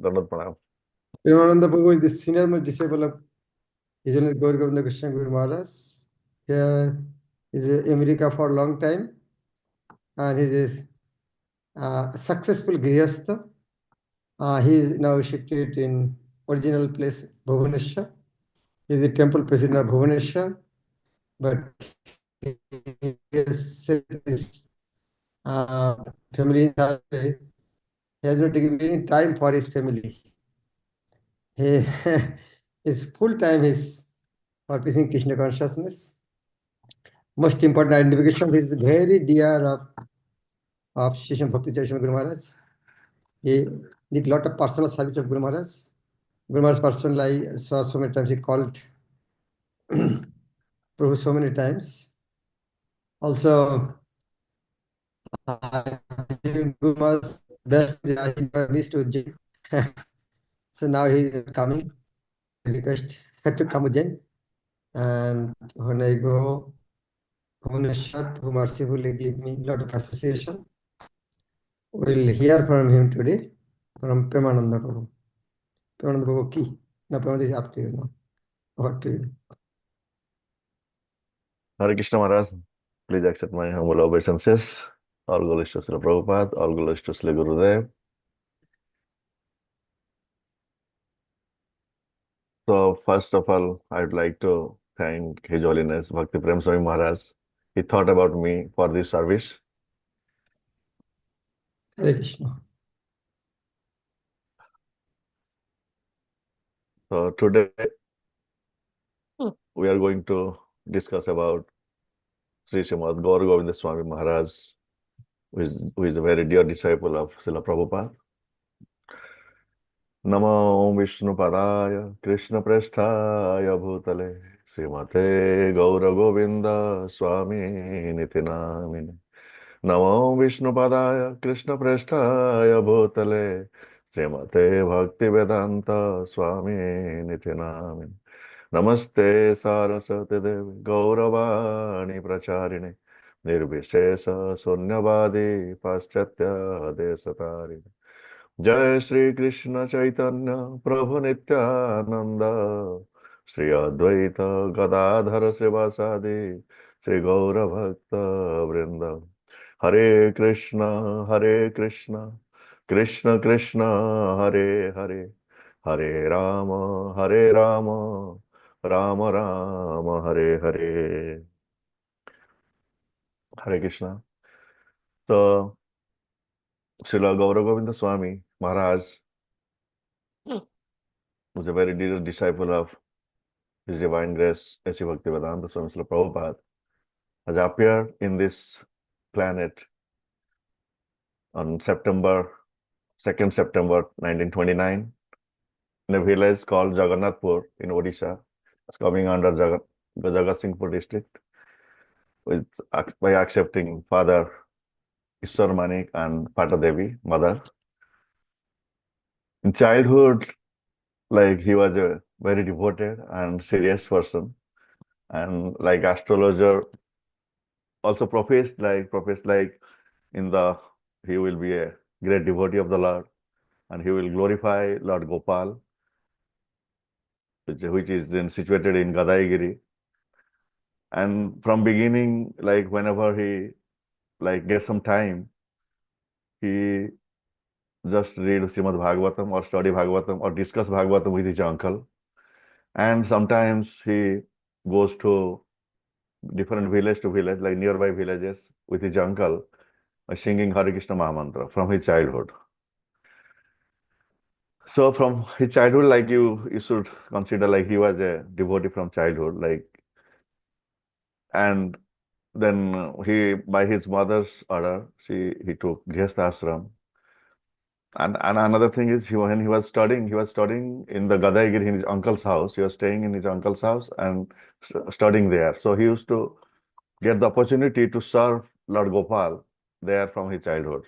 Dandat Pranam. Premananda Prabhu is the senior most disciple of His Holiness Gaur Govinda Krishna Guru Maharaj. He is in America for a long time, and he is a successful Grihastha. He is now shifted in original place, Bhubaneswar. He is the temple president of Bhubaneswar, but he has set his family in such a way. He has not taken any time for his family. He his full time is for preaching Krishna consciousness. Most important identification is very dear of Shishan Bhakti Charisma Guru Maharaj. He did lot of personal service of Guru Maharaj. Guru Maharaj personally I saw so many times he called Prabhu so many times. Also, Guru Maharaj best he missed to Ujjain. So now he is coming. Request to come Ujjain. And when I go, Bhubaneswar, who mercifully give me a lot of association. We'll hear from him today, from Premananda Prabhu. Premananda Prabhu Ki. Now, Premananda is up to you now. Over to you. Hare Krishna Maharaj, please accept my humble obeisances. All glories to Srila Prabhupada, all glories to Srila Gurudev. So, first of all, I'd like to thank His Holiness Bhakti Prema Swami Maharaj. He thought about me for this service. Hare Krishna. So, today we are going to discuss about Sri Srimad Gaur Govinda Swami Maharaj, who is a very dear disciple of Srila Prabhupada. Namo Vishnu Padaya Krishna Prasthaya Bhutale Srimate Gaura Govinda Swami Niti Namine. Namo Vishnu Padaya Krishna Prasthaya Bhutale Srimate Bhakti Vedanta Swami Niti Namine. Namaste Saraswati Devi Gauravani Pracharine Nirvishesha Sunyavadi Paschatya Desatari. Jai Shri Krishna Chaitanya Prabhu Nityananda Shri Advaita Gadadhara Srivasadi Shri Gaura Bhakta Vrinda. Hare Krishna Krishna Krishna Hare Hare Hare Rama Rama Rama Hare Hare. Hare Krishna. So Srila Gaura Govinda Swami Maharaj was a very dear disciple of His Divine Grace, A.C. Bhaktivedanta Swami Srila Prabhupada, has appeared in this planet on September 1929 in a village called Jagannathpur in Odisha. It's coming under Jagatsinghpur district, by accepting Father Ishwar Manik and Pata Devi, mother. In childhood, like he was a very devoted and serious person, and like astrologer also professed like in the he will be a great devotee of the Lord and he will glorify Lord Gopal, which is then situated in Gadaigiri. And from beginning, like whenever he like gets some time, he just read Srimad Bhagavatam or study Bhagavatam or discuss Bhagavatam with his uncle. And sometimes he goes to different village to village, like nearby villages with his uncle, singing Hare Krishna Mahamantra from his childhood. So from his childhood, like you should consider like he was a devotee from childhood, like, and then he, by his mother's order, he took Grihastha ashram. And another thing is, when he was studying in the Gadaigiri in his uncle's house. He was staying in his uncle's house and studying there. So he used to get the opportunity to serve Lord Gopal there from his childhood.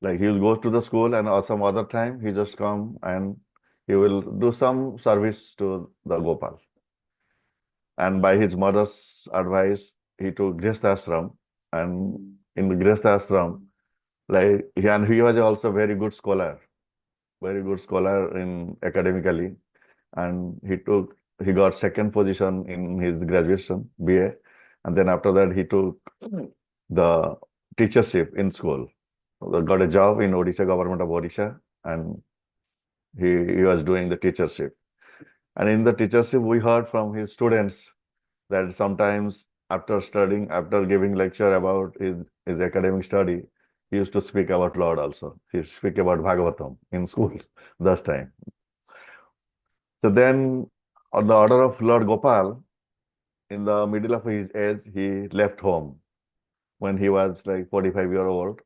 Like he will go to the school and some other time he just come and he will do some service to the Gopal. And by his mother's advice, he took Grihastha ashram, and in the Grihastha ashram, like he was also a very good scholar. very good scholar in academically, and he got second position in his graduation BA, and then after that he took the teachership in school. Got a job in Odisha, government of Odisha, and he was doing the teachership. And in the teachership, we heard from his students that sometimes after studying, after giving lecture about his academic study, he used to speak about Lord also. He speak about Bhagavatam in school that time. So then, on the order of Lord Gopal, in the middle of his age, he left home. When he was like 45-year old,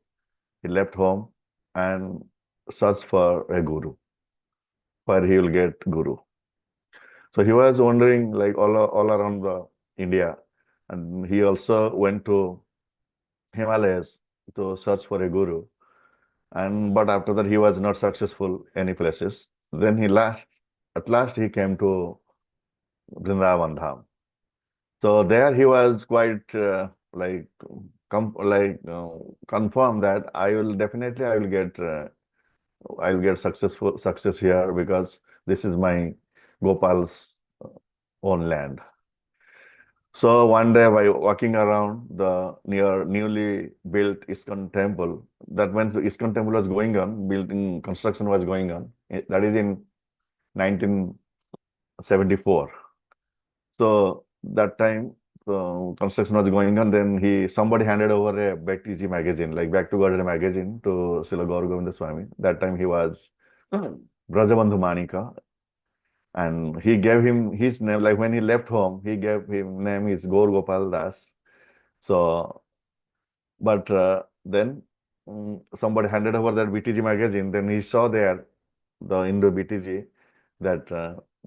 he left home and searched for a guru, where he will get guru. So he was wandering like all around the India, and he also went to Himalayas to search for a guru. And but after that, he was not successful any places. Then at last he came to Vrindavan Dham. So there he was quite like confirmed that I will get success here because this is my Gopal's uh, own land. So one day by walking around the newly built ISKCON temple, that when the ISKCON temple was going on, building construction was going on, that is in 1974. So that time, construction was going on. Then somebody handed over a Bhakti magazine, like Back to Godhead magazine, to Srila Gaur Govinda Swami. That time he was Brajabandhu Manika, and he gave him his name. Like when he left home, he gave him name is Gaur Gopal Das. So, but then somebody handed over that BTG magazine. Then he saw there the Indo BTG that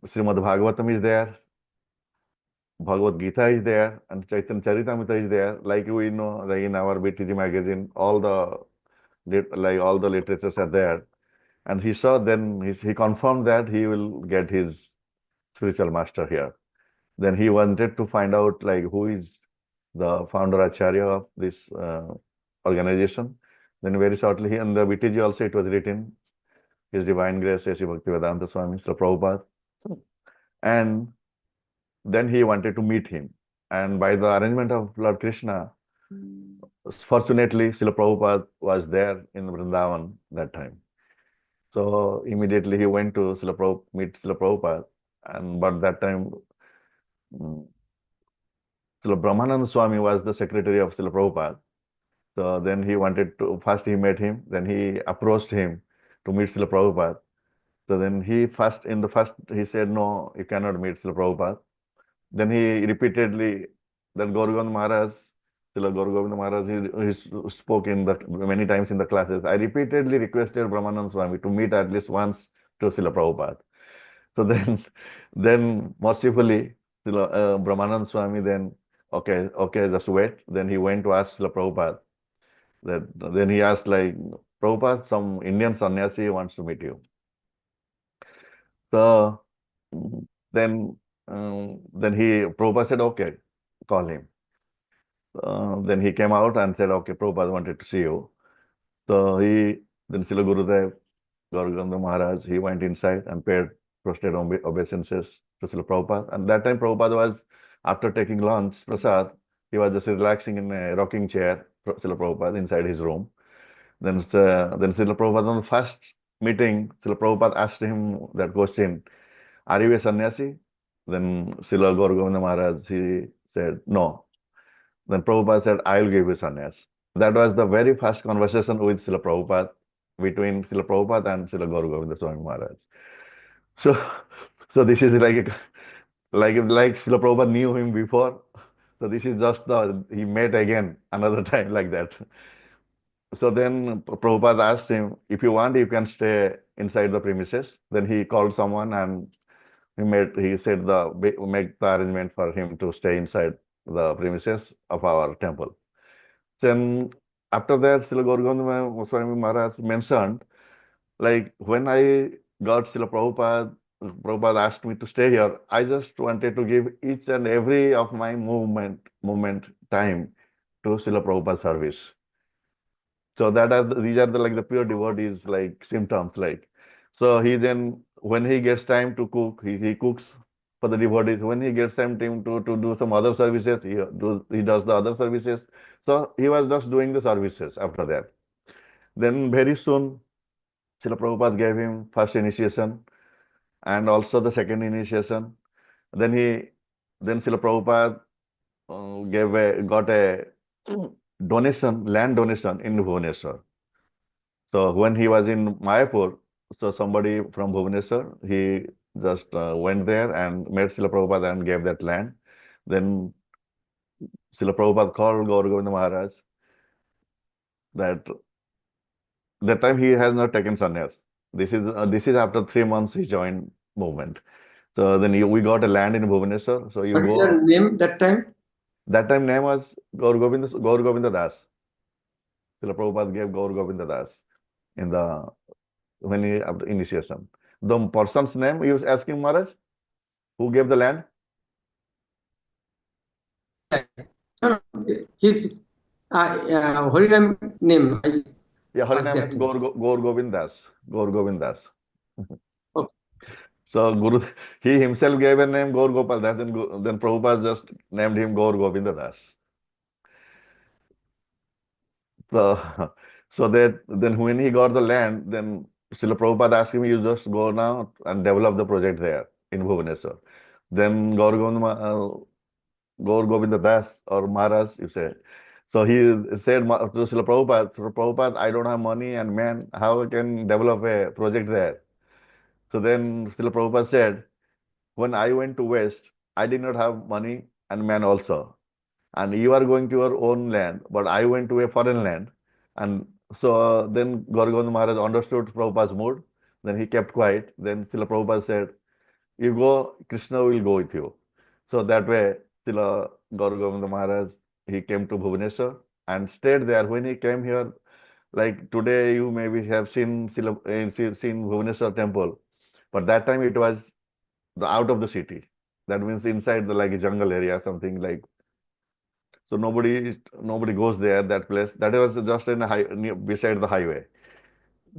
Srimad Bhagavatam is there, Bhagavad Gita is there, and Chaitanya Charitamrita is there. Like we know, like in our BTG magazine, all the literatures are there. And he saw, then he confirmed that he will get his spiritual master here. Then he wanted to find out like who is the founder acharya of this organization. Then very shortly, in the BTG also it was written, His Divine Grace, Sri Bhakti Vedanta Swami, Srila Prabhupada. And then he wanted to meet him. And by the arrangement of Lord Krishna, fortunately, Srila Prabhupada was there in Vrindavan that time. So immediately he went to meet Srila Prabhupada. But that time, mm, Srila Brahmananda Swami was the secretary of Srila Prabhupada. So then first he met him, then he approached him to meet Srila Prabhupada. So then he said, no, you cannot meet Srila Prabhupada. Then he repeatedly, then Gaur Govind Maharaj, Srila Gaur Govind Maharaj, he spoke many times in the classes. I repeatedly requested Brahmananda Swami to meet at least once to Srila Prabhupada. So then mercifully, Brahmananda Swami then, okay, just wait. Then he went to ask Srila Prabhupada. Then he asked like, Prabhupada, some Indian sannyasi wants to meet you. So then Prabhupada said, okay, call him. Then he came out and said, okay, Prabhupada wanted to see you. So then Srila Gurudev, Gauraganda Maharaj, he went inside and paid prostrate obeisances to Srila Prabhupada. And that time Prabhupada was, after taking lunch, prasad, he was just relaxing in a rocking chair, Srila Prabhupada, inside his room. Then Srila Prabhupada, on the first meeting, Srila Prabhupada asked him that question, are you a sannyasi? Then Srila Gaur Govinda Maharaj, he said, no. Then Prabhupada said, I will give you sannyas. That was the very first conversation with Srila Prabhupada, between Srila Prabhupada and Srila Gaur Govinda Swami Maharaj. So this is like Srila Prabhupada knew him before. So this is just he met again another time like that. So then Prabhupada asked him, if you want, you can stay inside the premises. Then he called someone and he said make the arrangement for him to stay inside the premises of our temple. Then after that, Srila Gaur Govinda Swami Maharaj mentioned, like when I got Srila Prabhupada asked me to stay here, I just wanted to give each and every of my moment time to Srila Prabhupada service. So these are the pure devotees like symptoms, like So he then, when he gets time to cook, he cooks for the devotees. When he gets time to do some other services, he does the other services. So he was just doing the services after that. Then very soon, Srila Prabhupada gave him first initiation and also the second initiation. Then then Srila Prabhupada got a donation, land donation in Bhubaneswar. So when he was in Mayapur, so somebody from Bhubaneswar, he just went there and met Srila Prabhupada and gave that land. Then Srila Prabhupada called Gaur Govind Maharaj that that time he has not taken sannyas. This is after 3 months he joined movement. So then we got a land in Bhubaneswar. So you What is your go. name that time? That time name was Gaur Govinda Das. Srila Prabhupada gave Gaur Govinda Das in the when he after initiation. The person's name he was asking Maharaj, who gave the land? No, no, his Harinam name. I Yeah, asked Harinam that name thing. Gaur Govind Das. Gaur Govind Das. Okay. So Guru, he himself gave a name Gaur Gopal Das, then Prabhupada just named him Gaur Govinda Das. So, so that then when he got the land, then Srila Prabhupada asked him, you just go now and develop the project there in Bhubaneswar. Then Gaur Govinda Das or Maharaj, you say. So he said to Srila Prabhupada, "Srila Prabhupada, I don't have money and man, how I can develop a project there?" So then Srila Prabhupada said, when I went to West, I did not have money and man also. And you are going to your own land, but I went to a foreign land. And so then Gaur Govinda Maharaj understood Prabhupada's mood. Then he kept quiet. Then Srila Prabhupada said, you go, Krishna will go with you. So that way, Srila Gaur Govinda Maharaj, he came to Bhubaneswar and stayed there. When he came here, like today, you maybe have seen Bhubaneswar temple, but that time it was the out of the city. That means inside the like a jungle area, something like. So nobody goes there. That place that was just in a beside the highway.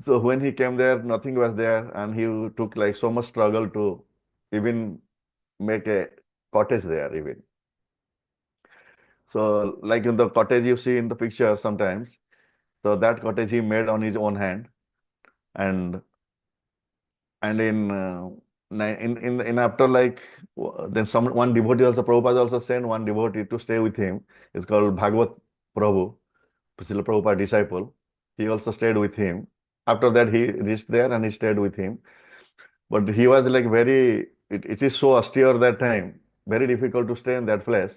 So when he came there, nothing was there, and he took like so much struggle to even make a cottage there even. So like in the cottage you see in the picture sometimes, so that cottage he made on his own hand, and in after like then some one devotee also Prabhupada also sent one devotee to stay with him. It's called Bhagavad Prabhu, Srila Prabhupada disciple. He also stayed with him. After that he reached there and he stayed with him. But he was like it is so austere that time, very difficult to stay in that place.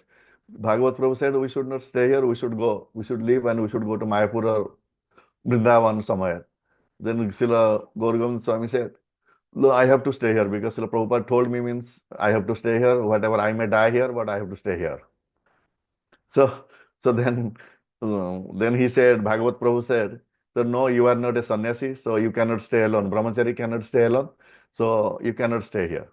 Bhagavad Prabhu said, we should not stay here, we should go, we should leave and we should go to Mayapur or Vrindavan somewhere. Then Srila Gaur Govind Swami said, no, I have to stay here because Srila Prabhupada told me means I have to stay here, whatever I may die here, but I have to stay here. So, so then he said, Bhagavad Prabhu said, so no, you are not a sannyasi, so you cannot stay alone. Brahmachari cannot stay alone, so you cannot stay here.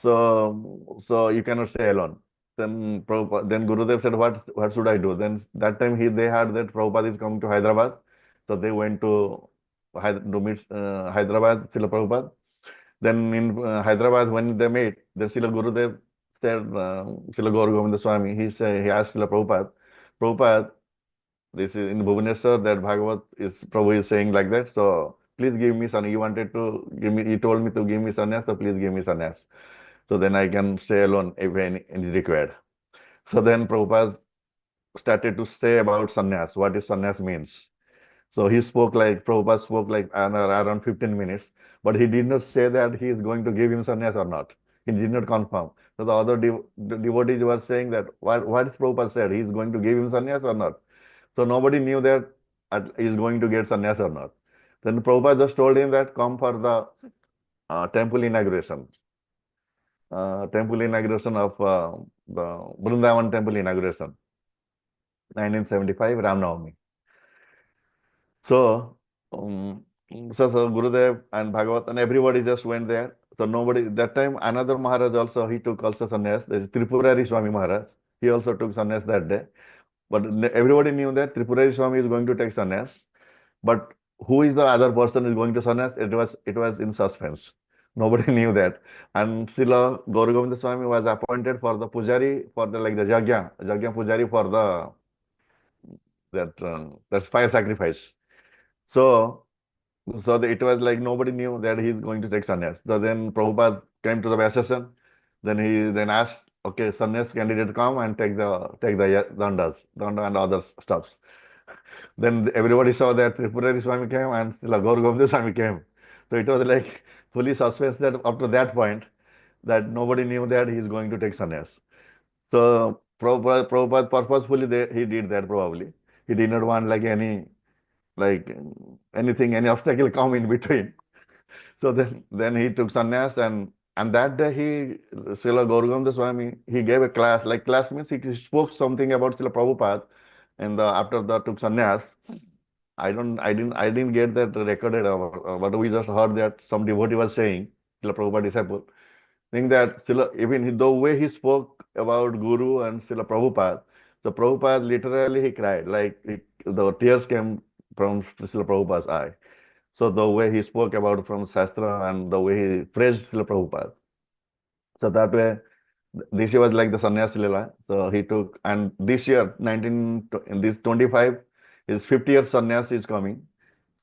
So you cannot stay alone. Then Gurudev said, what should I do? Then that time they heard that Prabhupada is coming to Hyderabad, so they went to meet Hyderabad, Srila Prabhupada. Then in Hyderabad, when they met, then Srila Gurudev said, Srila Gaur Govinda Swami, he asked Srila Prabhupada, Prabhupada, this is in Bhubaneswar that Bhagavat is Prabhu is saying like that. So please give me sannyas. You wanted to give me, he told me to give me sannyas, so please give me sannyas. So then I can stay alone if any required. So then Prabhupada started to say about sannyas, what is sannyas means. So Prabhupada spoke like around 15 minutes, but he did not say that he is going to give him sannyas or not. He did not confirm. So the other devotees were saying that what is Prabhupada said, he is going to give him sannyas or not. So nobody knew that he is going to get sannyas or not. Then Prabhupada just told him that come for the temple inauguration. Temple inauguration of the Vrindavan temple inauguration, 1975 Ram Navami. So, so Gurudev and Bhagavat and everybody just went there. So nobody, that time another Maharaj also, he took also sannyas. There is Tripurari Swami Maharaj. He also took sannyas that day. But everybody knew that Tripurari Swami is going to take sannyas. But who is the other person is going to sannyas? It was in suspense. Nobody knew that. And Srila Gaur Govinda Swami was appointed for the pujari for the like the yajna pujari for the that fire sacrifice. So it was like nobody knew that he's going to take sannyas. So then Prabhupada came to the session. Then he then asked, okay, sannyas candidate come and take the danda and other stuffs. Then everybody saw that Tripurari Swami came and still Gaur Govinda Swami came. So it was like fully suspense that up to that point that nobody knew that he is going to take sannyas. So Prabhupada purposefully he did that probably. He did not want like anything, any obstacle come in between. So then he took sannyas and that day Srila Gaur Govinda Swami, he gave a class, like class means he spoke something about Srila Prabhupada and after the took sannyas. I didn't get that recorded, but we just heard that some devotee was saying, Srila Prabhupada disciple, saying that Srila, even the way he spoke about Guru and Srila Prabhupada, so Prabhupada literally he cried, like the tears came from Srila Prabhupada's eye. So the way he spoke about from Shastra and the way he praised Srila Prabhupada. So that way, this year was like the Sannyas Lila. So he took, and this year, in this 25, his 50th Sannyas is coming.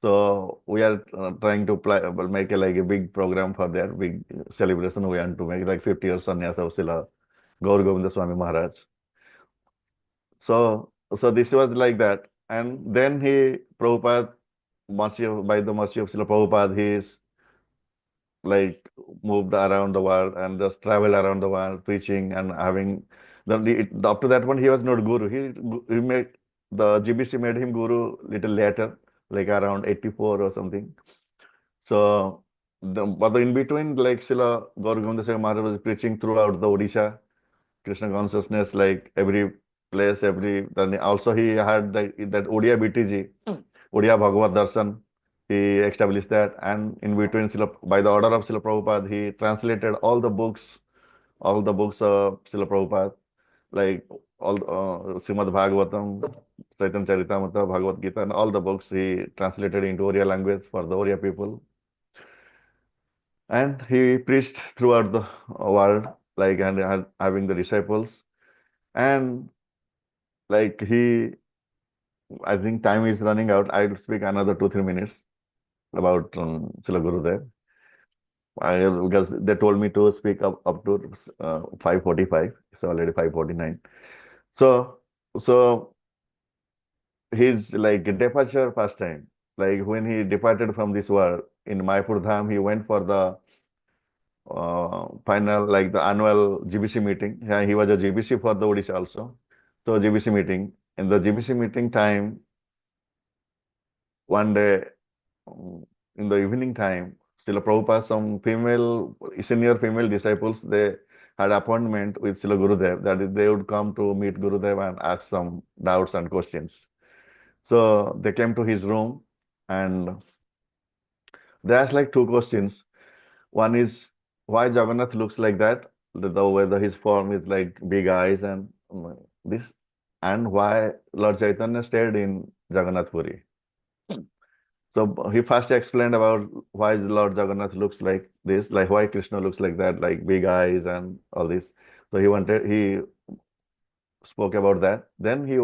So we are trying to make like a big program for that, big celebration. We want to make like 50 years sannyas of Srila Gaur Govinda Swami Maharaj. So this was like that. And then Prabhupada, by the mercy of Srila Prabhupada, he is like moved around the world and just traveled around the world preaching and having, after that one, he was not Guru. He made, the GBC made him Guru little later, like around 84 or something. So, but in between, like Srila Gaur Govinda Swami Maharaj was preaching throughout the Odisha, Krishna consciousness, like every place, then also he had that Odia BTG, Odia Bhagavad Darshan, he established that, and in between, by the order of Srila Prabhupada, he translated all the books of Srila Prabhupada, like all Srimad Bhagavatam, Chaitanya Charitamrita, Bhagavad Gita, and all the books he translated into Oriya language for the Oriya people. And he preached throughout the world, like, and having the disciples. And like I think time is running out. I'll speak another 2-3 minutes about Srila Gurudev. Because they told me to speak up to 5:45. It's already 5:49. So, so his like departure first time, like when he departed from this world in Mayapur Dham, he went for the final, like the annual GBC meeting. Yeah, he was a GBC for the Odisha also. So GBC meeting. In the GBC meeting time, one day in the evening time, Srila Prabhupada, some senior female disciples, they had appointment with Srila Gurudev, that is, they would come to meet Gurudev and ask some doubts and questions. So they came to his room and they asked like two questions. One is why Jagannath looks like that, whether his form is like big eyes and this, and why Lord Chaitanya stayed in Jagannath Puri. So he first explained about why Lord Jagannath looks like this, like why Krishna looks like that, like big eyes and all this. So he spoke about that. Then he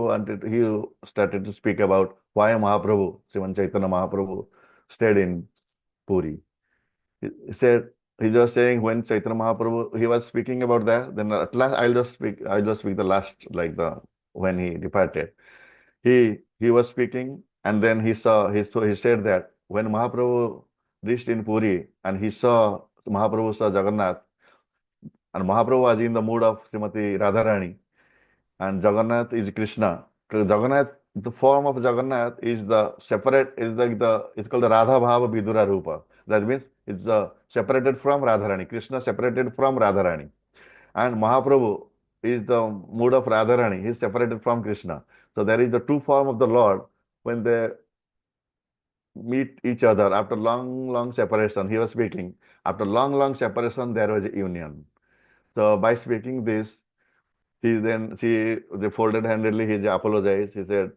started to speak about why Mahaprabhu, Sriman Chaitanya Mahaprabhu, stayed in Puri. He said, he was saying when Chaitanya Mahaprabhu, he was speaking about that. Then at last, I'll just speak the last, like when he departed. He was speaking, and then he said that when Mahaprabhu reached in Puri and Mahaprabhu saw Jagannath, and Mahaprabhu was in the mood of Srimati Radharani, and Jagannath is Krishna. So Jagannath, the form of Jagannath is the separate, is like it's called the Radha Bhava Vidura Rupa. That means it's separated from Radharani. Krishna separated from Radharani. And Mahaprabhu is the mood of Radharani. He is separated from Krishna. So there is the two form of the Lord when they meet each other after long, long separation. He was speaking. After long, long separation, there was a union. So by speaking this, they folded handedly, he apologized. He said,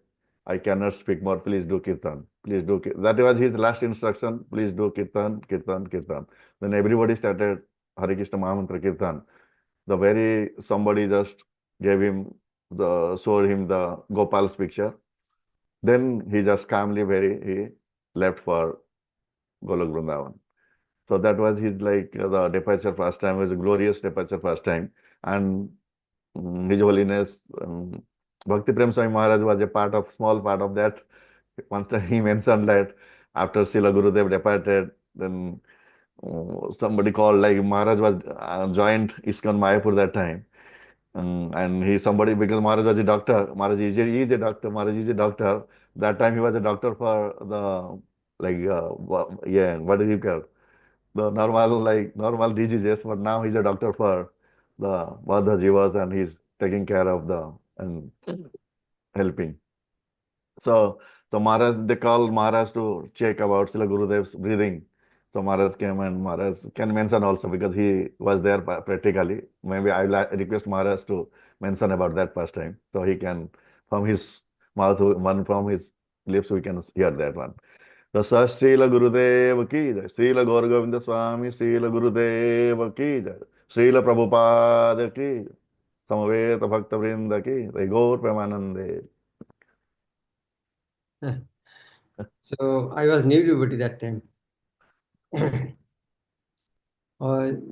I cannot speak more. Please do kirtan. Please do kirtan. That was his last instruction. Please do kirtan, kirtan, kirtan. Then everybody started Hare Krishna Mahamantra kirtan. The very somebody just gave him showed him the Gopal's picture. Then he just calmly he left for Golok Vrindavan. So that was his the departure first time was a glorious departure first time. And His Holiness Bhakti Prema Swami Maharaj was a small part of that. Once he mentioned that after Srila Gurudev departed, then somebody called Maharaj was joined ISKCON Mayapur that time. And somebody because Maharaj was a doctor. Maharaj he is a doctor. Maharaj is a doctor. That time he was a doctor for the what is he called? The normal diseases, but now he's a doctor for the Vadha Jivas and he's taking care of and helping. So Maharaj, they called Maharaj to check about Srila Gurudev's breathing. So Maharaj came and Maharaj can mention also because he was there practically. Maybe I will request Maharaj to mention about that first time. So he can, from his mouth, one from his lips, we can hear that one. So Srila Gurudev ki jai, Srila Gaur Govinda Swami, Srila Gurudev ki jai, Srila Prabhupada ki jai, Samaveta Bhakta Vrinda ki jai, Gaur Premanande. So I was new devotee that time.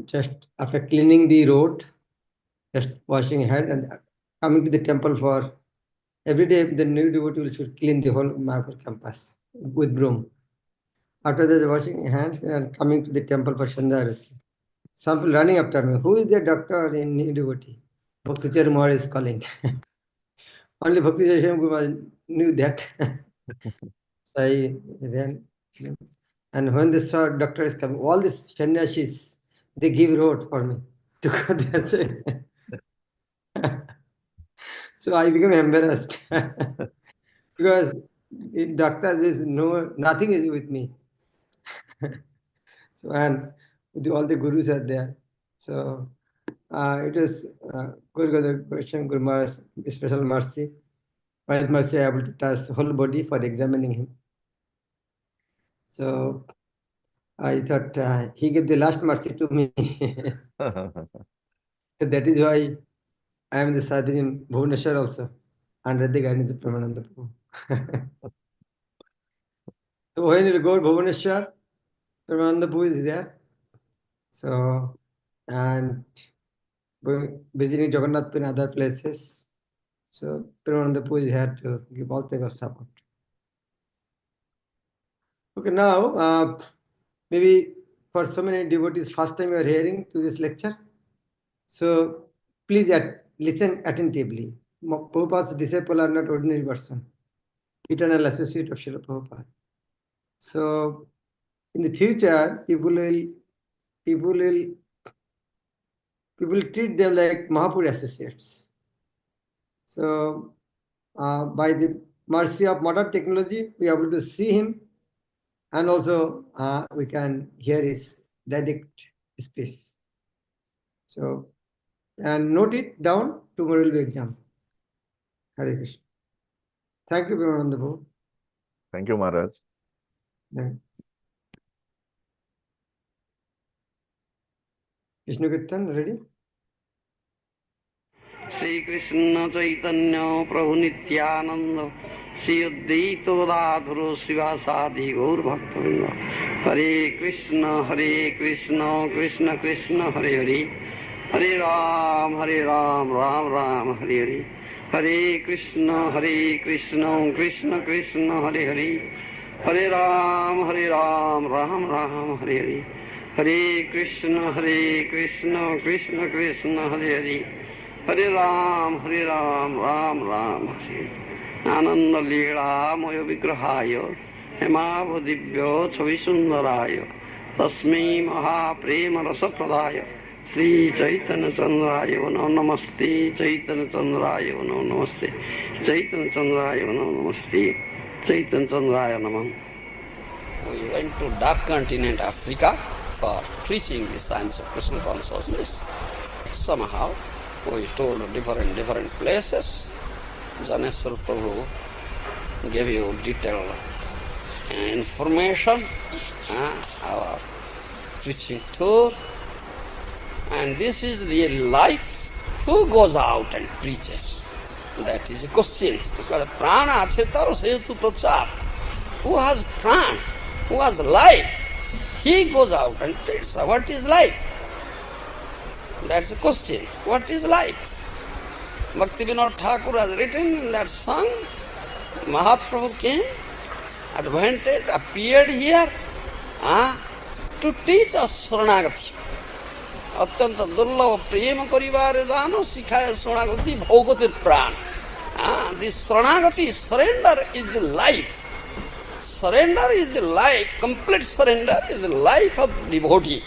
Just after cleaning the road, just washing hand and coming to the temple for every day the new devotee should clean the whole Mayapur campus with broom. After that, washing hands and coming to the temple for Shandharati. Some people running after me. Who is the doctor in new devotee? Bhakti Maharaj is calling. Only Bhakti Guru knew that. I ran. And when they saw doctor is coming, all these sannyasis, they give road for me to go there. So I became embarrassed because in doctor there is nothing is with me. So and all the gurus are there. So it is Guru question, Guru Maharaj, special mercy. By his mercy, I am able to touch whole body for examining him. So I thought he gave the last mercy to me. So that is why I am in the service in Bhubaneswar also, under the guidance of Premananda Prabhu. So when you go to Bhubaneswar, Premananda Prabhu is there. So, and visiting Jagannath in other places. So Premananda Prabhu is here to give all type of support. Okay, now maybe for so many devotees, first time you are hearing to this lecture. So please listen attentively. Prabhupada's disciple are not ordinary person, eternal associate of Srila Prabhupada. So in the future, people will treat them like Mahaprabhu associates. So by the mercy of modern technology, we are able to see him, and also we can hear his direct speech. So, and note it down, tomorrow will be exam. Hare Krishna. Thank you, Premananda Prabhu. Thank you, Maharaj. Krishna Kirtan, ready? Sri Krishna Chaitanya Prabhu Nityananda Sri Advaita Gadadhara Srivasadi Gour Bhakta Vrinda. Hare Krishna Krishna Krishna Hare Hare Hare Ram Ram Ram Hare Hare. Hare Krishna Krishna Krishna Hare Hare Hare Ram Ram Ram Hare Hare. Hare Krishna Krishna Krishna Hare Hare Hare Ram Ram Ram Hare. Ananda Leela Maya Vigrahaya Hemava Divya Chavisundaraya Tasmai Maha Prema Rasa Pradaya Sri Chaitanya Chandraya Vano Namaste Chaitanya Chandraya Vano Namaste Chaitanya Chandraya Vano Namaste Chaitanya Chandraya Namam. We went to dark continent Africa for preaching the science of Krishna consciousness. Somehow we told different places. Janeshwar Prabhu give you detailed information, our preaching tour. And this is real life. Who goes out and preaches? That is a question. Because prana achetar setu prachar. Who has prana? Who has life? He goes out and preaches. What is life? That's a question. What is life? Bhakti Vinod Thakur has written in that song, Mahaprabhu came, advantage, appeared here to teach us Saranagati. Atyanta durlava prema karivare dano sikhaya Saranagati bhogatir pran. This Saranagati, surrender is the life. Surrender is the life, complete surrender is the life of devotee.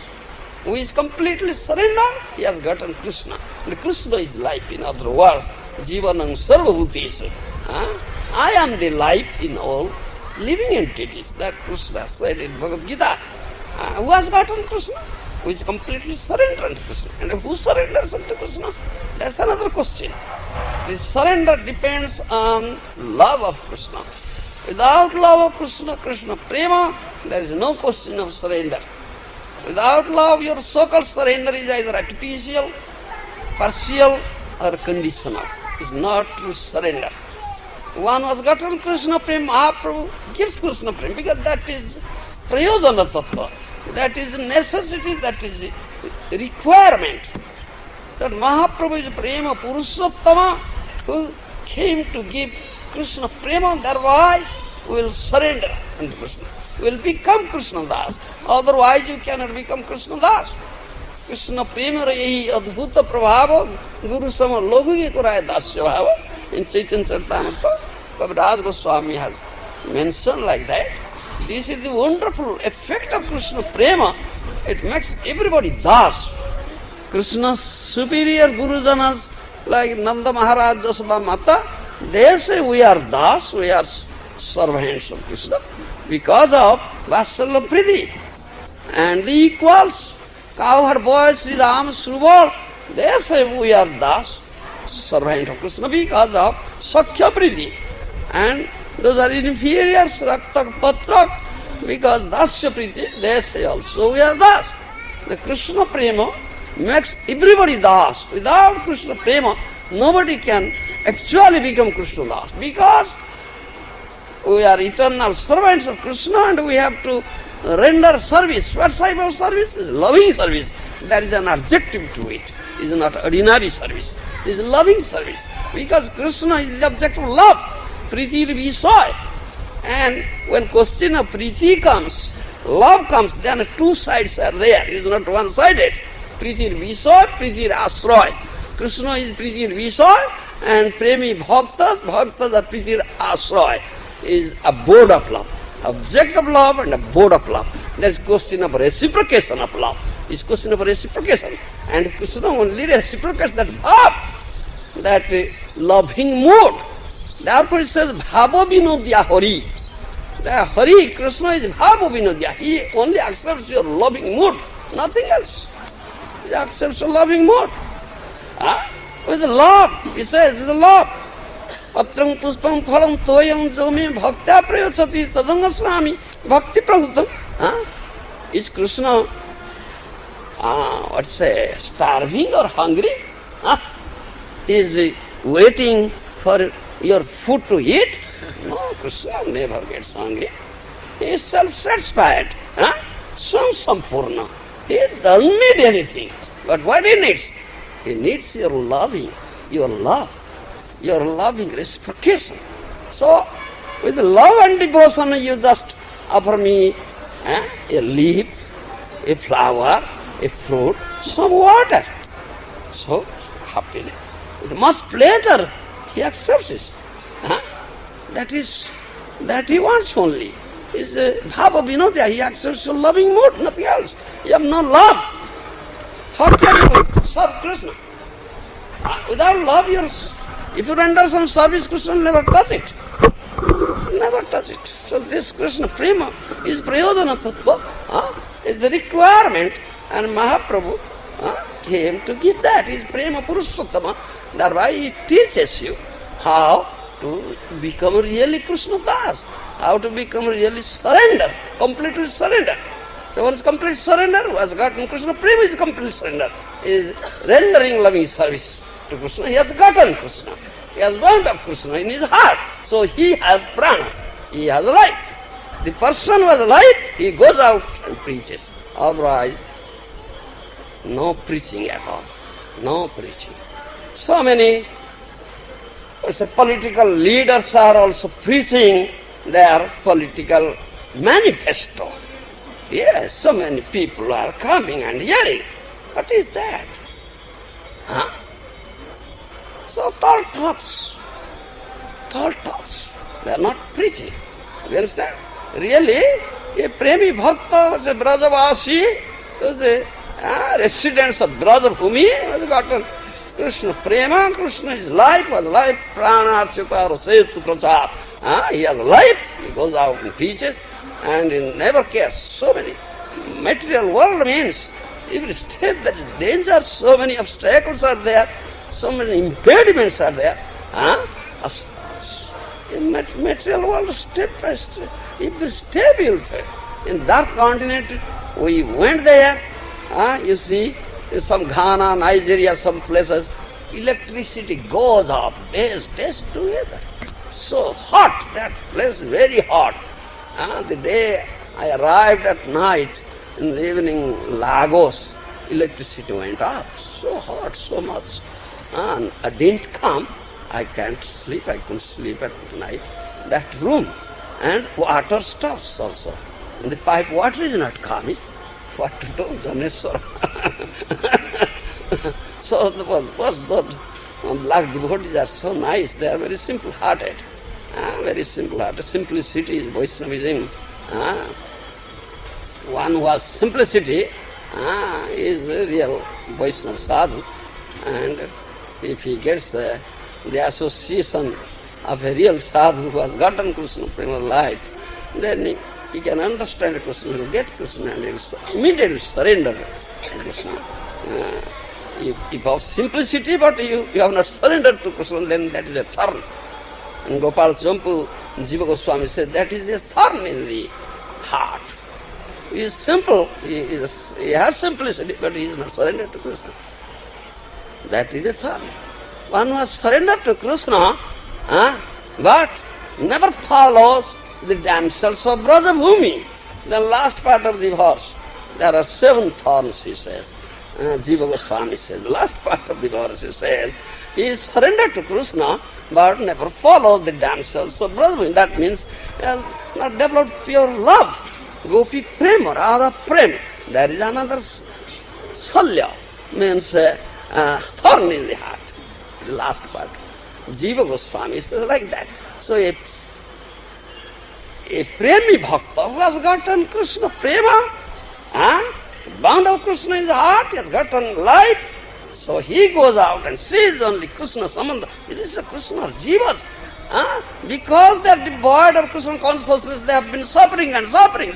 Who is completely surrendered, he has gotten Krishna. And Krishna is life, in other words, Jivanam Sarvabhutesu. I am the life in all living entities. That Krishna said in Bhagavad Gita. Who has gotten Krishna? Who is completely surrendered to Krishna. And who surrenders unto Krishna? That's another question. The surrender depends on love of Krishna. Without love of Krishna, Krishna Prema, there is no question of surrender. Without love, your so-called surrender is either artificial, partial, or conditional. It's not true surrender. One who has gotten Krishna Prema, Mahaprabhu gives Krishna Prema, because that is prayojana tattva. That is necessity, that is requirement. That Mahaprabhu is Prema Purushottama, who came to give Krishna Prema, thereby we will surrender unto Krishna. We will become Krishna Das. Otherwise you cannot become Krishna Das. Krishna Prema yahi adbhuta prabhava Guru sama loguge kuraya dasya bhava. In Chaitanya Charitamrita, Maharaj Goswami has mentioned like that. This is the wonderful effect of Krishna Prema. It makes everybody Das. Krishna's superior Gurujanas like Nanda Maharaj, Jasoda Mata, they say we are Das, we are servants of Krishna because of Vatsalya Priti. And the equals, cowherd boys, Sri Ram, Subal, they say we are Das, servant of Krishna because of Sakhya Priti. And those are inferiors, Raktak, Patrak, because Dasya Priti, they say also we are Das. The Krishna Prema makes everybody Das. Without Krishna Prema, nobody can actually become Krishna Das, because we are eternal servants of Krishna and we have to render service. What type of service? Is loving service. There is an adjective to it. It is not ordinary service. It is loving service. Because Krishna is the object of love. Priti Visaya. And when question of Priti comes, love comes, then two sides are there. It is not one-sided. Priti Visaya, Priti Asroy. Krishna is Priti Visaya and Premi Bhaktas, Bhaktas are Priti Asroy. Is abode of love. Object of love and abode of love. There is question of reciprocation of love. It's question of reciprocation. And Krishna only reciprocates that bhav, that loving mood. Therefore it says bhava vinodya hari. The Hari, Krishna is bhava vinodya. He only accepts your loving mood, nothing else. He accepts your loving mood. With love, he says, with love. Patrang puspam phalam toyam jome bhaktya prayachati tadangasrami bhakti prahutam. Is Krishna, starving or hungry? Is waiting for your food to eat? No, Krishna never gets hungry. He is self-satisfied. Samsampurna. He doesn't need anything. But what he needs? He needs your loving, your loving reciprocation. So, with love and devotion, you just offer me a leaf, a flower, a fruit, some water. So, happily, with much pleasure, he accepts it. That he wants only. Is bhava vinodya, he accepts your loving mood, nothing else. You have no love. How can you serve Krishna? Without love, if you render some service, Krishna will never touch it. Never touch it. So this Krishna Prema is prayojana tattva, is the requirement, and Mahaprabhu came to give that. He is Prema Purushottama. Thereby he teaches you how to become really Krishna Das, how to become really surrender, completely surrender. So once complete surrender, who has gotten Krishna Prema is complete surrender, is rendering loving service to Krishna. He has gotten Krishna. He has wound up Krishna in his heart. So he has prana. He has life. The person who has life, he goes out and preaches. Otherwise, no preaching at all. No preaching. So many political leaders are also preaching their political manifesto. Yes, so many people are coming and hearing. What is that? Huh? So tall talks. Tall talks. They are not preaching. You understand? Really, a Premi Bhakta was a Brajavasi, was a residents of Brajabhumi, has gotten Krishna Prema. Krishna is life, was life, prana, chita, rasetu, prasad. He has life, he goes out and preaches, and he never cares. So many material world means every step that is danger, so many obstacles are there, so many impediments are there. In material world, step by step, every step you will fail. In that continent, we went there, you see, in some Ghana, Nigeria, some places, electricity goes up, days together. So hot, that place is very hot. The day I arrived at night, in the evening, Lagos, electricity went up. So hot, so much. And I didn't come. I can't sleep. I couldn't sleep at night. That room. And water stops also. And the pipe water is not coming. What to do? Janeswara. So the black devotees are so nice. They are very simple-hearted. Very simple-hearted. Simplicity is Vaishnavism. One who has simplicity is a real Vaishnava sadhu. And if he gets the association of a real sadhu who has gotten Krishna Prema life, then he can understand Krishna, he will get Krishna, and he will immediately surrender to Krishna. If of simplicity, but you have not surrendered to Krishna, then that is a thorn. And Gopal Champu, Jiva Goswami said, that is a thorn in the heart. He is simple, he has simplicity, but he is not surrendered to Krishna. That is a thorn. One who has surrendered to Krishna, but never follows the damsels of Brajabhumi. The last part of the verse, there are 7 thorns, he says. Jiva Goswami says, the last part of the verse, he says, he is surrendered to Krishna, but never follows the damsels of Brajabhumi. That means not developed pure love. Gopi Prema, Radha Prema. There is another salya, means thorn in the heart. The last part. Jiva Goswami says like that. So a Premi Bhakta who has gotten Krishna Prema, bound of Krishna in his heart, he has gotten life, so he goes out and sees only Krishna Sambandha. This is Krishna Jivas. Because they are devoid of Krishna consciousness, they have been suffering and suffering.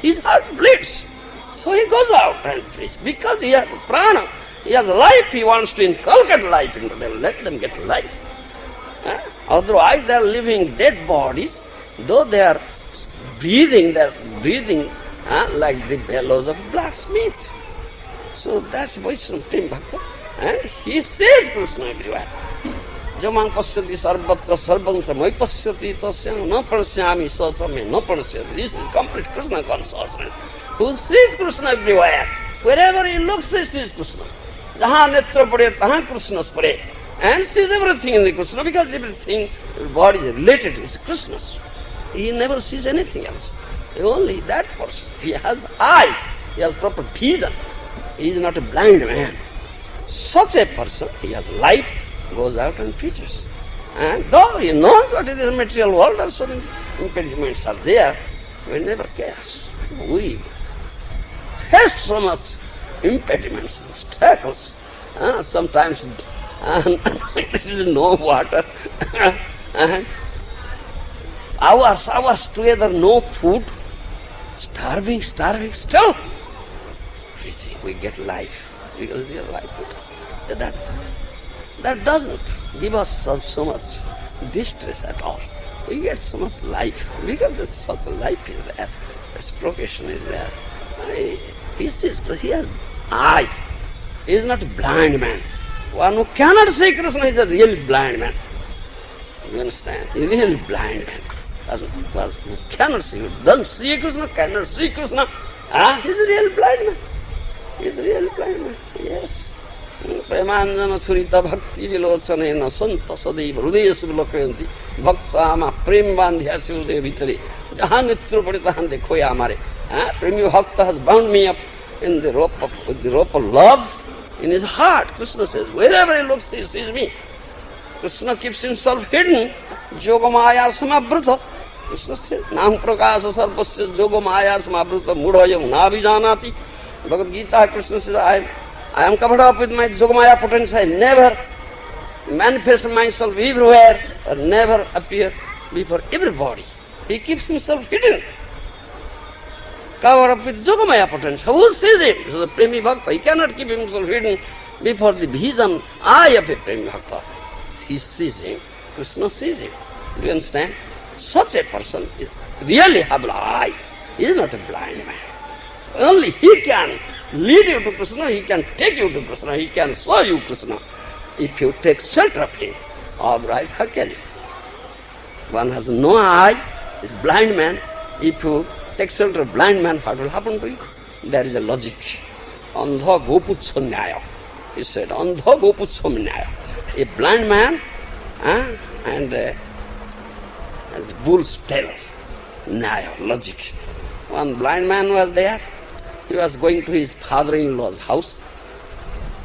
His heart bleeds. So he goes out and preaches. Because he has prana, he has life, he wants to inculcate life into them, let them get life. Otherwise they are living dead bodies, though they are breathing like the bellows of blacksmith. So that's Vaishnava Prema Bhakta. And he says Krishna everywhere. Jamang pasyati sarvatra sarvam samai pasyati tasyam na prasyami sasame na prasyati. This is complete Krishna consciousness. Who sees Krishna everywhere. Wherever he looks, he sees Krishna. Jahan netra pade, tahan Krishna spade. And sees everything in the Krishna, because everything, body is related to Krishna's. He never sees anything else. Only that person. He has eye. He has proper vision. He is not a blind man. Such a person, he has life, goes out and preaches. And though he knows what is the material world, and so many impediments are there, we never cares. We face so much impediments, obstacles. Sometimes there is no water. And hours together, no food. Starving, still preaching. We get life, because we are life. That doesn't give us so much distress at all. We get so much life because there's such a life is there. This profession is there. He sees, he has eye. He is not a blind man. One who cannot see Krishna is a real blind man. You understand? He is a real blind man. Who cannot see, who doesn't see Krishna, cannot see Krishna. He is a real blind man. He is a real blind man. Yes. Premanjana surita bhakti vilochanena santa sadaiva hrudayesu vilokyanti bhakta ama prem bandhyasi hrudaye vitare jahan nitro pade tahan dekhoye amare. Premi bhakta has bound me up in the rope of love in his heart. Krishna says, wherever he looks, he sees me. Krishna keeps himself hidden. Yogamaya samabhrata. Krishna says, Nam prakasa sarvasya yogamaya samabhrata mudhayam navijanati. Bhagavad Gita, Krishna says, I am covered up with my yogamaya potential. I never manifest myself everywhere or never appear before everybody. He keeps himself hidden. Covered up with yogamaya potential. Who sees him? So the Premi Bhakta, he cannot keep himself hidden before the vision eye of a Premi Bhakta. He sees him, Krishna sees him. Do you understand? Such a person is really have an eye. He is not a blind man. Only he can lead you to Krishna, he can take you to Krishna, he can show you Krishna if you take shelter of him. Otherwise, how can you? One has no eye, is blind man. If you take shelter of blind man, what will happen to you? There is a logic. Andha goputsho nyaya. He said, Andha goputsho nyaya. A blind man and the bull's tail. Nyaya, logic. One blind man was there. He was going to his father-in-law's house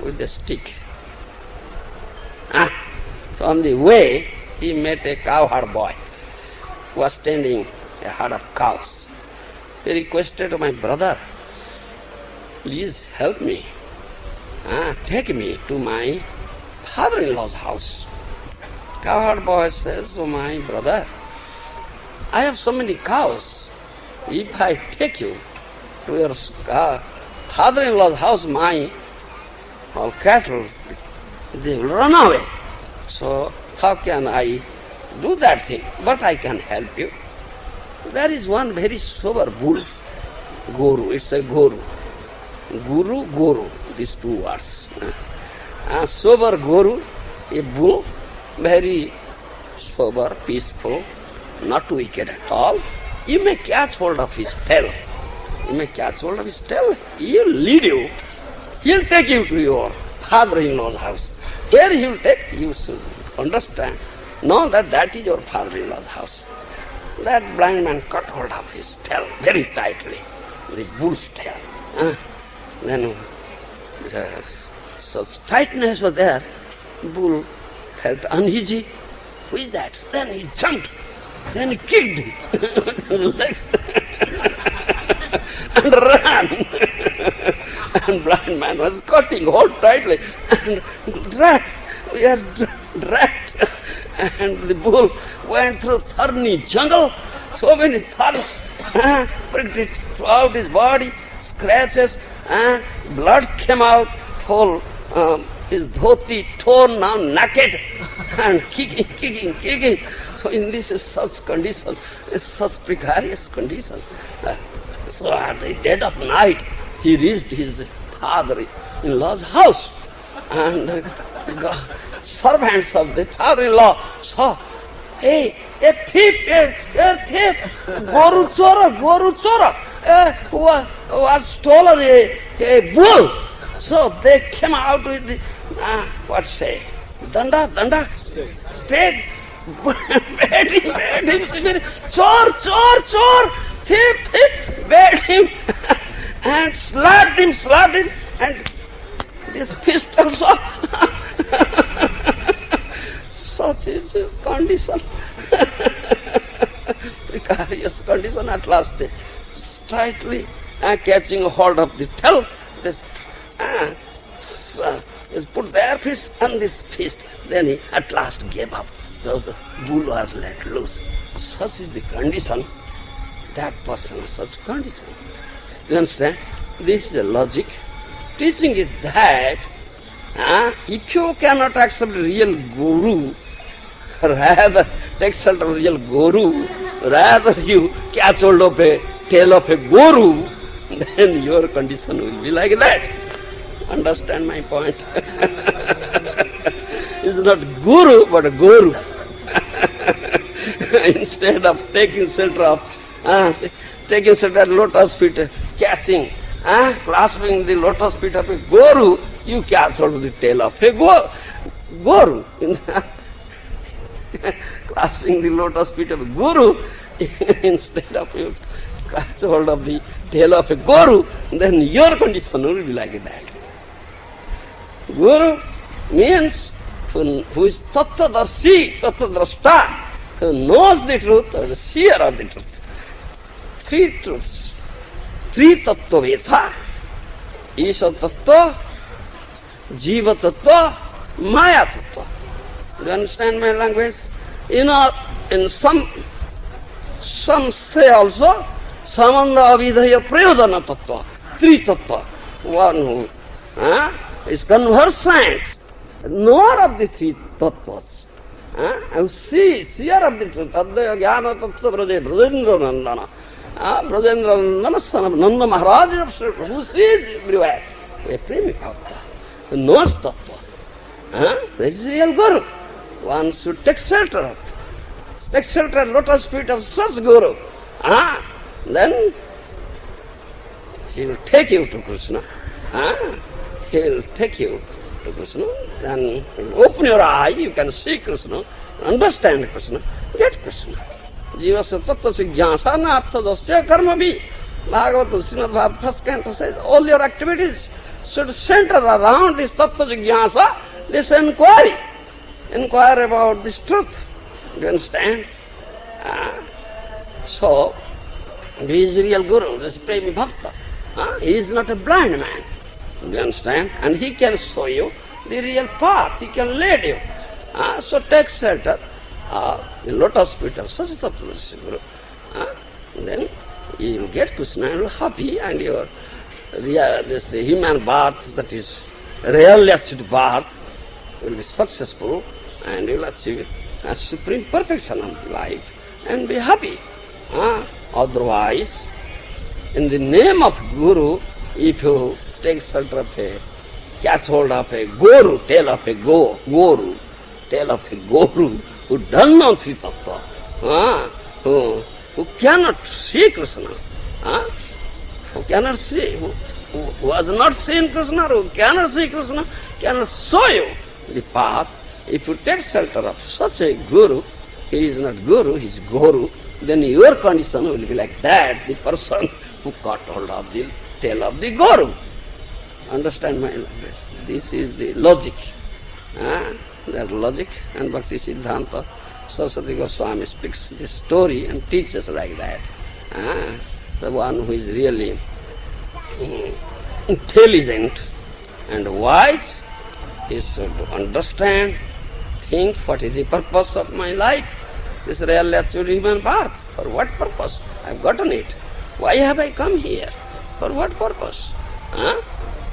with a stick. So on the way, he met a cowherd boy who was tending a herd of cows. He requested, my brother, please help me. Take me to my father-in-law's house. Cowherd boy says, oh my brother, I have so many cows. If I take you to your father-in-law's house, my all cattle, they will run away. So how can I do that thing? But I can help you. There is one very sober bull, Gour, it's a Gour. Guru, Gour, these two words. A sober Gour, a bull, very sober, peaceful, not wicked at all. You may catch hold of his tail. You may catch hold of his tail. He'll lead you. He'll take you to your father-in-law's house. Where he will take, you should understand. Know that that is your father-in-law's house. That blind man caught hold of his tail very tightly, the bull's tail. Then such tightness was there, bull felt uneasy. Who is that? Then he jumped. Then he kicked his legs and ran. And blind man was cutting hold tightly and dragged. We are dragged. And the bull went through thorny jungle. So many thorns pricked it throughout his body, scratches, blood came out, whole his dhoti torn, now naked, and kicking. So in this such condition, it's such precarious condition. So at the dead of night, he reached his father-in-law's house, and servants of the father-in-law saw, hey, a thief, Gour Chora, who was stolen a bull. So they came out with the, danda, stake, beat him, chor, thief, beat him, and slapped him, and this fist also. Such is his condition. Precarious condition. At last they tightly catching hold of the tail, they put their fist on this fist. Then he at last gave up. So the bull was let loose. Such is the condition. That person has such condition. You understand? This is the logic. Teaching is that if you cannot accept real guru, rather take shelter of real Guru, rather you catch hold of a tail of a Guru, then your condition will be like that. Understand my point? It's not Guru, but a Guru. Instead of taking shelter of lotus feet, catching, clasping the lotus feet of a Guru, you catch hold of the tail of a Guru. Clasping the lotus feet of a Guru, instead of you catch hold of the tail of a Guru, then your condition will be like that. Guru means who is tattvadarshi, tattvadrashta, who knows the truth or the seer of the truth. Three truths. Three tattva veda. Isha tattva, jiva tattva, maya tattva. Do you understand my language? In some say also, samanda avidhaya prayojana tattva. Three tattva. One who is conversant, knower of the three tattvas, and seer of the truth. Adya jnana tattva braje brajendra nandana. Brajendra nandana, son of Nanda Maharaj of Srila, who sees everywhere. A premi bhakta, who knows tattva. This is real Guru. One should take shelter of lotus feet of such Guru. Then he will take you to Krishna. He will take you to Krishna. Then open your eye, you can see Krishna, understand Krishna, get Krishna. Jivasya tattva sigyasa nartha jasya karma bhi. Bhagavatam Srimad Bhagavatam first canto says, all your activities should center around this tattva sigyasa, this inquiry. Inquire about this truth. Do you understand? So, he is real Guru, this Premi Bhakta. He is not a blind man. Do you understand? And he can show you the real path, he can lead you. So take shelter the lotus feet of such tattva Guru. Then you will get Krishna and you will be happy, and your this human birth, that is really achieved birth, will be successful, and you will achieve a supreme perfection of the life and be happy. Otherwise, in the name of Guru, if you take shelter of catch hold of a Guru, tail of a Guru, tail of a Guru, who does not see tattva, who cannot see Krishna, who cannot see, who has not seen Krishna, who cannot see Krishna, cannot show you the path. If you take shelter of such a Guru, he is not Guru, he is Guru, then your condition will be like that, the person who caught hold of the tail of the Guru. Understand my language? This is the logic. There's logic, and Bhakti Siddhanta Saraswati Goswami speaks this story and teaches like that. The one who is really intelligent and wise, he should understand, think what is the purpose of my life. This real achieved human birth. For what purpose? I've gotten it. Why have I come here? For what purpose?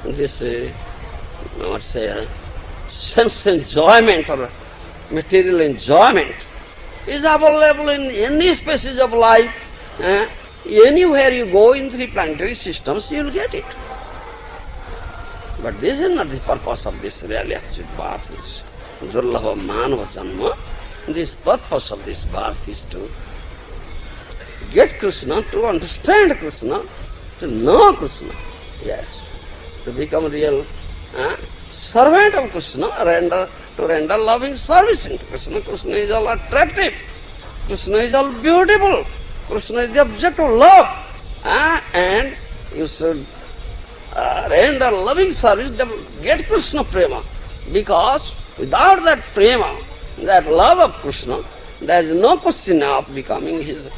This, sense enjoyment or material enjoyment is available in any species of life. Anywhere you go in three planetary systems, you will get it. But this is not the purpose of this really achieved birth. This Durlabha Manava Janma. This purpose of this birth is to get Krishna, to understand Krishna, to know Krishna. Yes. To become a real servant of Krishna, to render loving service to Krishna. Krishna is all attractive. Krishna is all beautiful. Krishna is the object of love. And you should render loving service, get Krishna Prema. Because without that Prema, that love of Krishna, there is no question of becoming his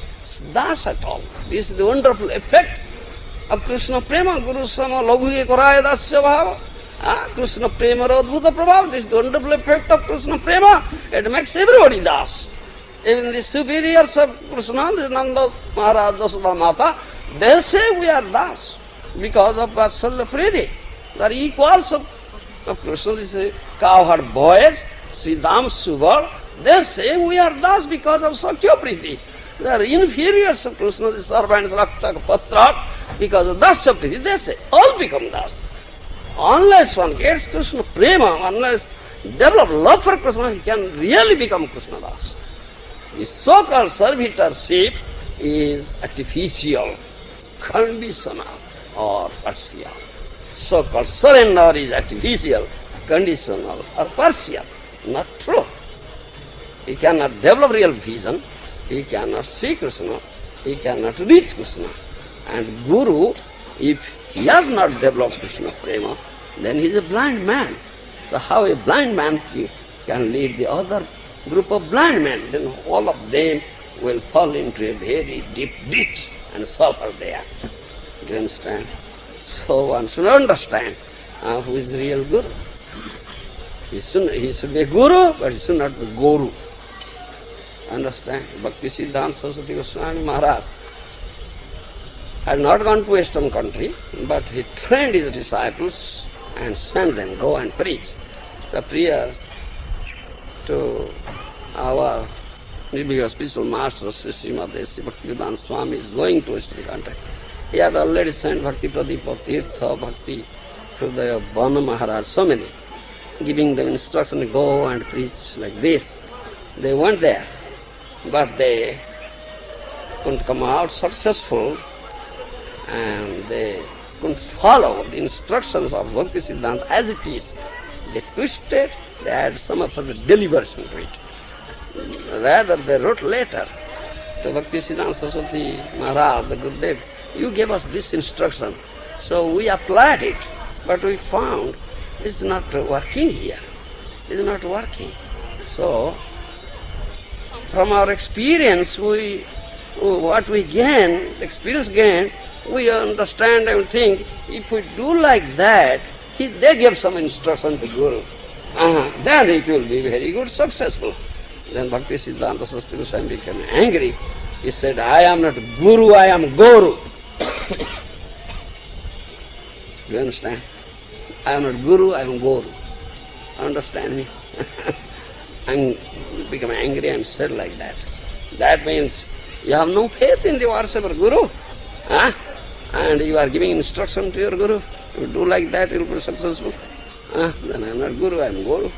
das at all. This is the wonderful effect of Krishna Prema. Guru Sama Laghuye Koraya Dasya Bhava. Krishna Prema Radhuta Prabhav. This is the wonderful effect of Krishna Prema. It makes everybody das. Even the superiors of Krishna, the Nanda Maharaj, Jasoda Mata, they say we are das because of Vatsalya Priti. They are equals of Krishna. These cowherd boys, Sridham Subal, They say we are Das because of Sakyapriti. They are inferiors of Krishna, the servants, Rakta, Patrak, because of Dasyapriti. They say, all become Das. Unless one gets Krishna Prema, unless develop love for Krishna, he can really become Krishna Das. The so-called servitorship is artificial, conditional, or partial. So-called surrender is artificial, conditional, or partial. Not true. He cannot develop real vision, he cannot see Krishna, he cannot reach Krishna. And Guru, if he has not developed Krishna Prema, then he is a blind man. So how a blind man can lead the other group of blind men? Then all of them will fall into a very deep ditch and suffer there. Do you understand? So one should understand who is the real Guru. He should be a Guru, but he should not be Gour. Understand? Bhakti Prema Swami Maharaj had not gone to Western country, but he trained his disciples and sent them, go and preach. The prayer to our Nirvika spiritual master, Srila Bhakti Prema Swami is going to Western country. He had already sent Bhakti Pradipa Tirtha, Bhakti Hridaya Bana Maharaj, so many, giving them instruction to go and preach like this. They went there, but they couldn't come out successful, and they couldn't follow the instructions of Bhakti Siddhanta as it is. They twisted, they had some of the deliberation to it. Rather, they wrote letter to Bhakti Siddhanta Saraswati Maharaj, the Gurudev, you gave us this instruction, so we applied it, but we found it's not working here. It's not working. So, from our experience, what we gain, experience gain, we understand and think, if we do like that, they give some instruction to Guru. Then it will be very good, successful. Then Bhakti Siddhanta Saraswati Swami became angry. He said, I am not Guru, I am Gour. Do you understand? I am not Guru, I am Gour. Understand me? And become angry and said like that. That means you have no faith in the worship of Guru. And you are giving instruction to your Guru. If you do like that, you will be successful. Then I am not Guru, I am Gour.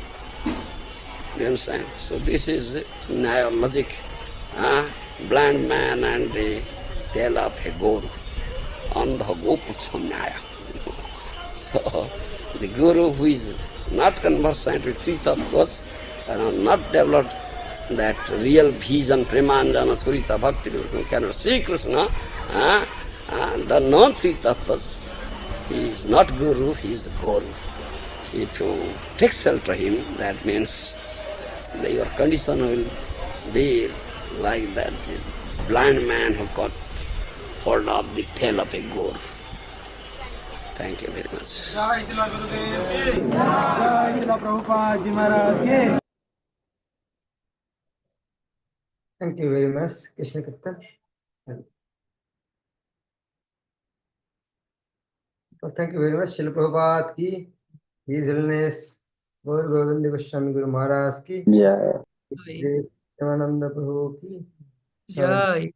Do you understand? So this is Nyaya logic. Blind man and the tail of a Gour. On the Gopucham Nyaya. So the Guru who is not conversant with three tattvas and not developed that real vision, Premanjana, Surita, Bhakti, cannot see Krishna, the non-three tattvas, he is not Guru, he is the Gour. If you take shelter him, that means that your condition will be like that blind man who got hold of the tail of a Gour. Thank you very much. Jai Srila Gurudev ki, Jai Srila Prabhupada Ji Maharaj ki. Thank you very much, Krishna Kirtan. Well, thank you very much, Srila Prabhupada ki, His Holiness Gour Govind Goswami Guru Maharaj ki, His Premananda Prabhu ki, Jai.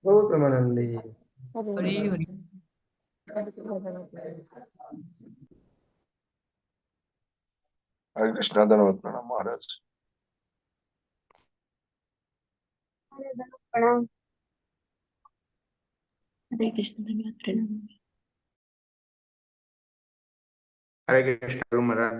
Gour Premanandi. Hari Hari. Hare Krishna, Dhanavad Pranam Maharaj. प्रणाम हरे कृष्ण धन्यवाद प्रणाम Hare Krishna, Guru Maharaj.